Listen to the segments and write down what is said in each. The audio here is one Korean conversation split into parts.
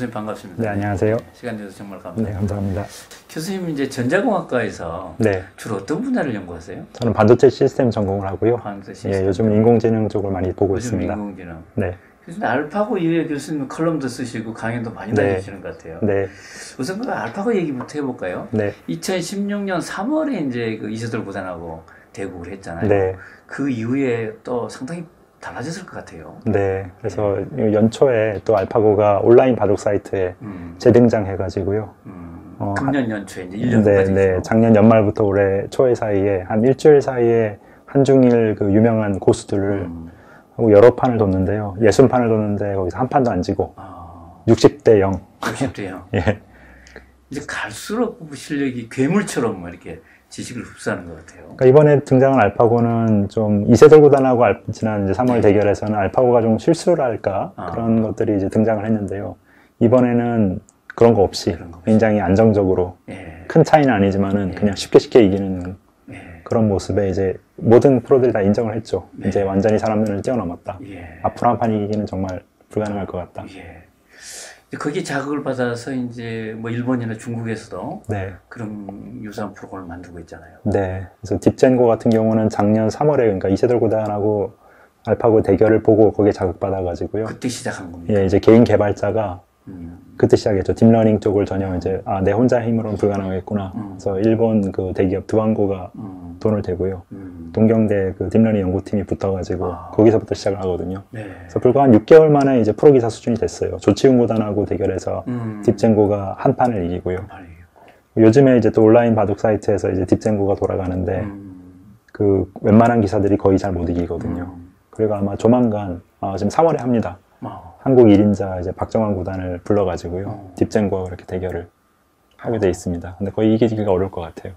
교수님 반갑습니다. 네, 안녕하세요. 시간 내주셔서 정말 감사합니다. 네, 감사합니다. 교수님 이제 전자공학과에서 네, 주로 어떤 분야를 연구하세요? 저는 반도체 시스템 전공을 하고요. 반도체 시스템. 예, 요즘은 인공지능 쪽을 많이 보고 요즘 있습니다. 인공지능. 네, 교수님 알파고 이외에 교수님 컬럼도 쓰시고 강연도 많이 네. 다니시는 것 같아요. 네, 우선 그 알파고 얘기부터 해볼까요? 네, 2016년 3월에 이제 그 이세돌 구단하고 대국을 했잖아요. 네, 그 이후에 또 상당히 달라졌을 것 같아요. 네. 그래서 연초에 또 알파고가 온라인 바둑 사이트에 재등장해가지고요. 금년 연초에 이제 1년까지. 네, 있죠. 네. 작년 연말부터 올해 초에 사이에 한 일주일 사이에 한중일 그 유명한 고수들을 하고 여러 판을 뒀는데요. 60판을 뒀는데 거기서 한 판도 안 지고 60대 0. 60대 0. 예. 이제 갈수록 실력이 괴물처럼 이렇게 지식을 흡수하는 것 같아요. 그러니까 이번에 등장한 알파고는 좀 이세돌 구단하고 지난 이제 3월 대결에서는 알파고가 좀 실수를 할까 그런 것들이 이제 등장을 했는데요. 이번에는 그런 거 없이 굉장히 안정적으로 큰 차이는 아니지만은 그냥 쉽게 이기는 그런 모습에 이제 모든 프로들이 다 인정을 했죠. 이제 완전히 사람 눈을 뛰어넘었다. 앞으로 한 판 이기기는 정말 불가능할 것 같다. 거기에 자극을 받아서 이제 뭐 일본이나 중국에서도 네. 그런 유사한 프로그램을 만들고 있잖아요. 네. 그래서 딥젠고 같은 경우는 작년 3월에 그러니까 이세돌 구단하고 알파고 대결을 보고 거기에 자극받아가지고요. 그때 시작한 겁니다. 예, 이제 개인 개발자가 그때 시작했죠. 딥러닝 쪽을 전혀 이제 내 혼자 힘으로는 불가능하겠구나. 그래서 일본 그 대기업 드완고가 돈을 대고요. 동경대 그 딥러닝 연구팀이 붙어가지고 거기서부터 시작을 하거든요. 그래서 불과 한 6개월 만에 이제 프로기사 수준이 됐어요. 조치훈 구단하고 대결해서 딥젠고가 한 판을 이기고요. 요즘에 이제 또 온라인 바둑 사이트에서 이제 딥젠고가 돌아가는데 그 웬만한 기사들이 거의 잘 못 이기거든요. 그리고 아마 조만간 지금 3월에 합니다. 한국 1인자 이제 박정환 구단을 불러가지고요. 딥젠고와 그렇게 대결을 하게 돼 있습니다. 근데 거의 이기기가 어려울 것 같아요.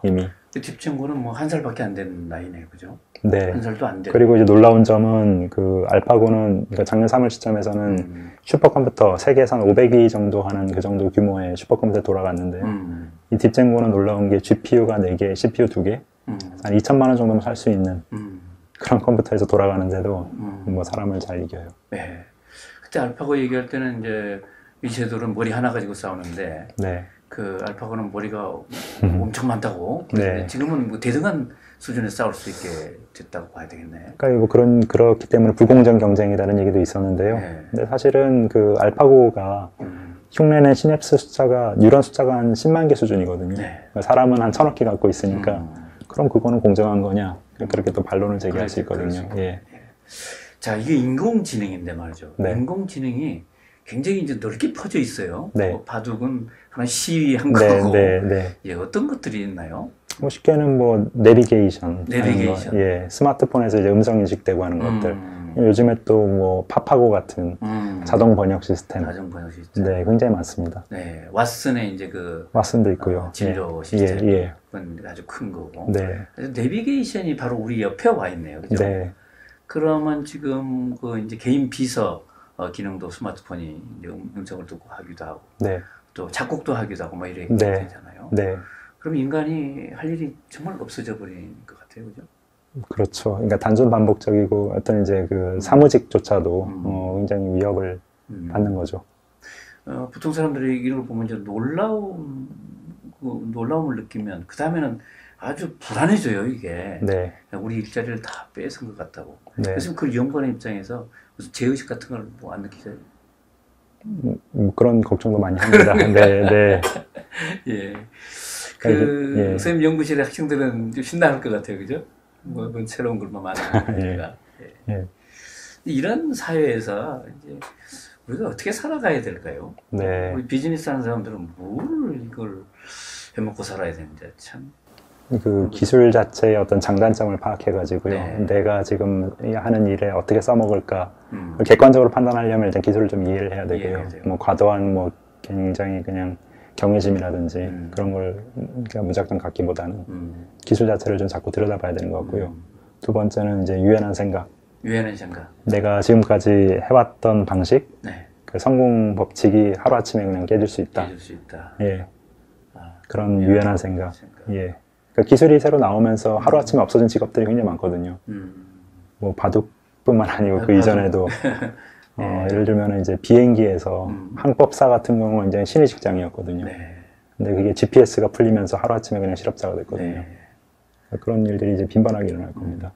이미. 딥젠고는 뭐 한 살밖에 안 된 나이네요, 그죠? 네. 한 살도 안 된. 그리고 이제 놀라운 점은 그 알파고는 그러니까 작년 3월 시점에서는 슈퍼컴퓨터 세계에서 한 500위 정도 하는 그 정도 규모의 슈퍼컴퓨터에 돌아갔는데요. 이 딥젠고는 놀라운 게 GPU가 4개, CPU 2개, 한 2천만 원 정도면 살 수 있는 그런 컴퓨터에서 돌아가는데도 뭐 사람을 잘 이겨요. 네. 그때 알파고 얘기할 때는 이제 이세돌은 머리 하나 가지고 싸우는데 네. 그 알파고는 머리가 엄청 많다고. 네. 지금은 뭐 대등한 수준에 싸울 수 있게 됐다고 봐야 되겠네. 그러니까 뭐 그렇기 때문에 불공정 경쟁이라는 얘기도 있었는데요. 네. 근데 사실은 그 알파고가 흉내낸 시냅스 숫자가 뉴런 숫자가 한 10만 개 수준이거든요. 그러니까 사람은 한 1000억 개 갖고 있으니까 그럼 그거는 공정한 거냐? 그렇게 또 반론을 제기할 수 있거든요. 예. 자, 이게 인공지능인데 말이죠. 네. 인공지능이 굉장히 이제 넓게 퍼져 있어요. 네. 뭐 바둑은 하나 시위한 네, 거고. 네. 예, 어떤 것들이 있나요? 뭐 쉽게는 뭐 내비게이션, 내비게이션. 예, 스마트폰에서 이제 음성 인식되고 하는 것들. 요즘에 또 뭐 파파고 같은 자동 번역 시스템. 자동 번역 시스템. 네, 굉장히 많습니다. 네, 왓슨의 이제 그 왓슨도 있고요. 진료 예. 시스템. 예. 그건 아주 큰 거고. 네. 그래서 내비게이션이 바로 우리 옆에 와 있네요. 그죠? 네. 그러면 지금 그 이제 개인 비서 기능도 스마트폰이 이제 음성을 듣고 하기도 하고. 네. 또 작곡도 하기도 하고 막 이렇게 네. 되잖아요. 네. 그럼 인간이 할 일이 정말 없어져 버린 것 같아요, 그죠? 그렇죠. 그러니까 단순 반복적이고 어떤 이제 그 사무직조차도 굉장히 위협을 받는 거죠. 보통 사람들이 이런 걸 보면 이제 놀라움을 느끼면 그 다음에는 아주 불안해져요, 이게. 네. 우리 일자리를 다 뺏은 것 같다고. 네. 그래서 그 연구하는 입장에서 무슨 죄의식 같은 걸 뭐 안 느끼세요? 그런 걱정도 많이 합니다. 네, 네. 예. 예. 선생님 연구실의 학생들은 좀 신나할 것 같아요, 그죠? 뭐 새로운 걸만 많으니까. 예. 이런 사회에서 이제 우리가 어떻게 살아가야 될까요? 네. 우리 비즈니스 하는 사람들은 뭘 이걸 해먹고 살아야 되는데 참. 그 기술 자체의 어떤 장단점을 파악해가지고요. 네. 내가 지금 하는 일에 어떻게 써먹을까. 객관적으로 판단하려면 일단 기술을 좀 이해를 해야 되고요. 뭐 과도한 뭐 굉장히 그냥 경외심이라든지 그런 걸 그냥 무작정 갖기보다는 기술 자체를 좀 자꾸 들여다봐야 되는 것 같고요. 두 번째는 이제 유연한 생각. 유연한 생각. 내가 지금까지 해왔던 방식, 그 성공 법칙이 하루아침에 그냥 깨질 수 있다. 깨질 수 있다. 예. 그런 유연한 생각. 예. 그러니까 기술이 새로 나오면서 하루아침에 없어진 직업들이 굉장히 많거든요. 뭐 바둑뿐만 아니고 그 이전에도 예를 들면 이제 비행기에서 항법사 같은 경우는 굉장히 신의 직장이었거든요. 네. 근데 그게 GPS가 풀리면서 하루아침에 그냥 실업자가 됐거든요. 네. 그런 일들이 이제 빈번하게 일어날 겁니다.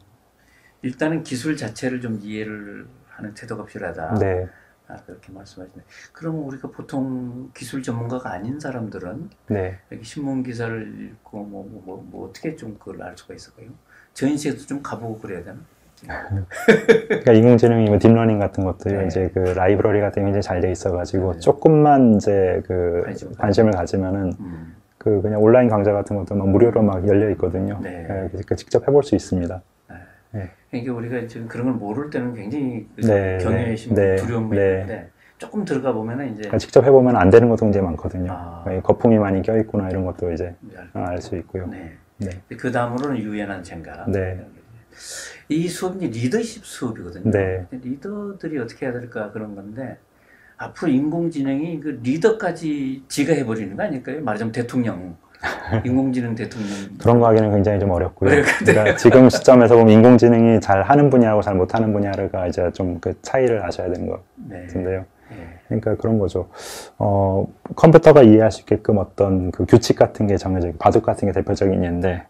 일단은 기술 자체를 좀 이해를 하는 태도가 필요하다. 네. 그렇게 말씀하시네. 그러면 우리가 보통 기술 전문가가 아닌 사람들은 네. 여기 신문 기사를 읽고 뭐 어떻게 좀 그걸 알 수가 있을까요? 전시회도 좀 가보고 그래야 되나? 그러니까 인공지능이 뭐 딥러닝 같은 것들이 네. 이제 그 라이브러리 같은 게 굉장히 잘 돼 있어가지고 조금만 이제 그 관심을 가지면은 그 그냥 온라인 강좌 같은 것도 막 무료로 막 열려 있거든요. 네. 그러니까 직접 해볼 수 있습니다. 네. 그러니까 우리가 지금 그런 걸 모를 때는 굉장히 네. 경외심, 네. 두려움이 네. 있는데 조금 들어가 보면은 이제 그러니까 직접 해보면 안 되는 것도 굉장히 많거든요. 거품이 많이 껴있구나 이런 것도 이제 알 수 있고요. 네. 네. 그 다음으로는 유연한 생각. 네. 이 수업이 리더십 수업이거든요. 네. 리더들이 어떻게 해야 될까 그런 건데 앞으로 인공지능이 그 리더까지 지가 해버리는 거 아닐까요? 말하자면 대통령, 인공지능 대통령. 그런 거 하기는 굉장히 좀 어렵고요. 그러니까 지금 시점에서 보면 인공지능이 잘 하는 분야하고 잘 못하는 분야가 이제 좀 그 차이를 아셔야 되는 것 같은데요. 그러니까 그런 거죠. 컴퓨터가 이해할 수 있게끔 어떤 그 규칙 같은 게 정해져 있고, 바둑 같은 게 대표적인 예인데,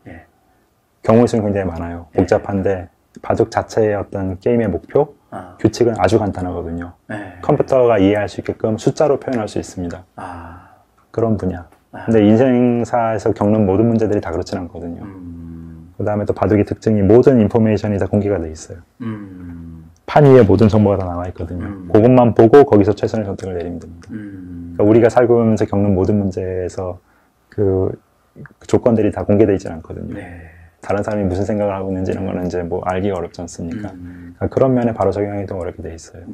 경우의 수는 굉장히 많아요. 복잡한데, 바둑 자체의 어떤 게임의 목표, 규칙은 아주 간단하거든요. 컴퓨터가 이해할 수 있게끔 숫자로 표현할 수 있습니다. 그런 분야. 근데 인생사에서 겪는 모든 문제들이 다 그렇진 않거든요. 그 다음에 또 바둑의 특징이 모든 인포메이션이 다 공개가 돼 있어요. 판 위에 모든 정보가 다 나와 있거든요. 그것만 보고 거기서 최선의 선택을 내리면 됩니다. 그러니까 우리가 살고 오면서 겪는 모든 문제에서 그 조건들이 다 공개되어 있지 않거든요. 다른 사람이 무슨 생각을 하고 있는지 이런 거는 이제 뭐 알기가 어렵지 않습니까? 그러니까 그런 면에 바로 적용하기 좀 어렵게 돼 있어요.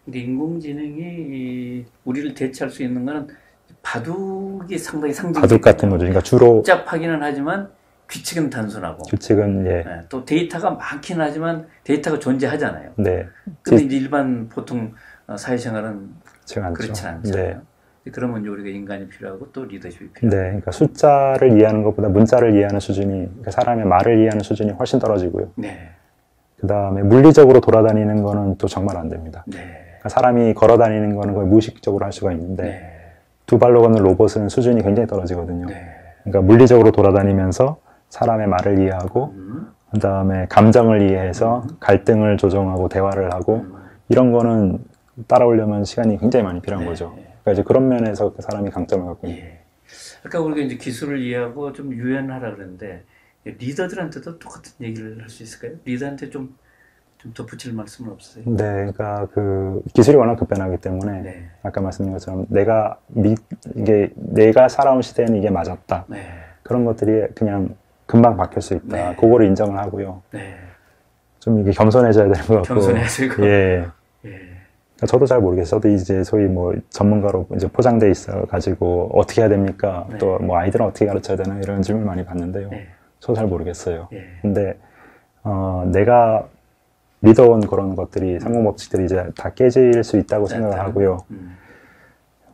근데 인공지능이 우리를 대체할 수 있는 거는 바둑이 상당히 상징적이에요. 바둑 같은 거죠. 그러니까 주로 복잡하기는 하지만 규칙은 단순하고. 규칙은 또 데이터가 많긴 하지만 데이터가 존재하잖아요. 네. 근데 이제 일반 보통 사회생활은 않죠. 그렇지 않잖아요. 그러면 이제 우리가 인간이 필요하고 또 리더십이 필요하고. 네, 그러니까 숫자를 이해하는 것보다 문자를 이해하는 수준이, 그러니까 사람의 말을 이해하는 수준이 훨씬 떨어지고요. 그 다음에 물리적으로 돌아다니는 거는 또 정말 안 됩니다. 그러니까 사람이 걸어 다니는 거는 거의 무의식적으로 할 수가 있는데 두 발로 걷는 로봇은 수준이 굉장히 떨어지거든요. 그러니까 물리적으로 돌아다니면서 사람의 말을 이해하고 그 다음에 감정을 이해해서 갈등을 조정하고 대화를 하고 이런 거는 따라오려면 시간이 굉장히 많이 필요한 거죠. 그러니까 이제 그런 면에서 그 사람이 강점을 갖고 있는. 아까 우리가 이제 기술을 이해하고 좀 유연하라 그랬는데 리더들한테도 똑같은 얘기를 할 수 있을까요? 리더한테 좀 덧붙일 말씀은 없으세요? 네, 그러니까 그 기술이 워낙 급변하기 때문에 아까 말씀드린 것처럼 내가 살아온 시대에는 이게 맞았다. 그런 것들이 그냥 금방 바뀔 수 있다. 그거를 인정을 하고요. 좀 이게 겸손해져야 되는 것 같고. 겸손해지고. 저도 잘 모르겠어요. 저도 이제 소위 뭐 전문가로 이제 포장돼 있어 가지고 어떻게 해야 됩니까? 또 뭐 아이들은 어떻게 가르쳐야 되나 이런 질문 많이 받는데요. 저도 잘 모르겠어요. 근데 내가 믿어온 그런 것들이 상호법칙들이 이제 다 깨질 수 있다고 생각을 하고요.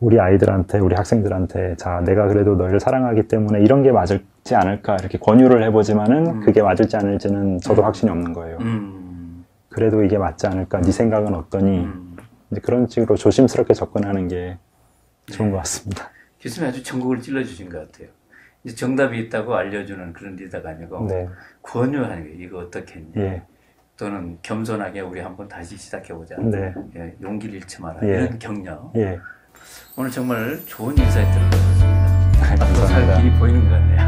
우리 아이들한테, 우리 학생들한테, 자, 내가 그래도 너희를 사랑하기 때문에 이런 게 맞을지 않을까 이렇게 권유를 해보지만은 그게 맞을지 않을지는 저도 확신이 없는 거예요. 그래도 이게 맞지 않을까? 네 생각은 어떠니? 이제 그런 식으로 조심스럽게 접근하는 게 좋은 것 같습니다. 교수님 아주 전국을 찔러주신 것 같아요. 이제 정답이 있다고 알려주는 그런 리더가 아니고 권유하는 거예요. 이거 어떻게 했냐? 또는 겸손하게 우리 한번 다시 시작해보자. 용기를 잃지 마라. 이런 격려. 오늘 정말 좋은 인사이트를 얻었습니다. 앞으로 살 길이 보이는 것 같네요.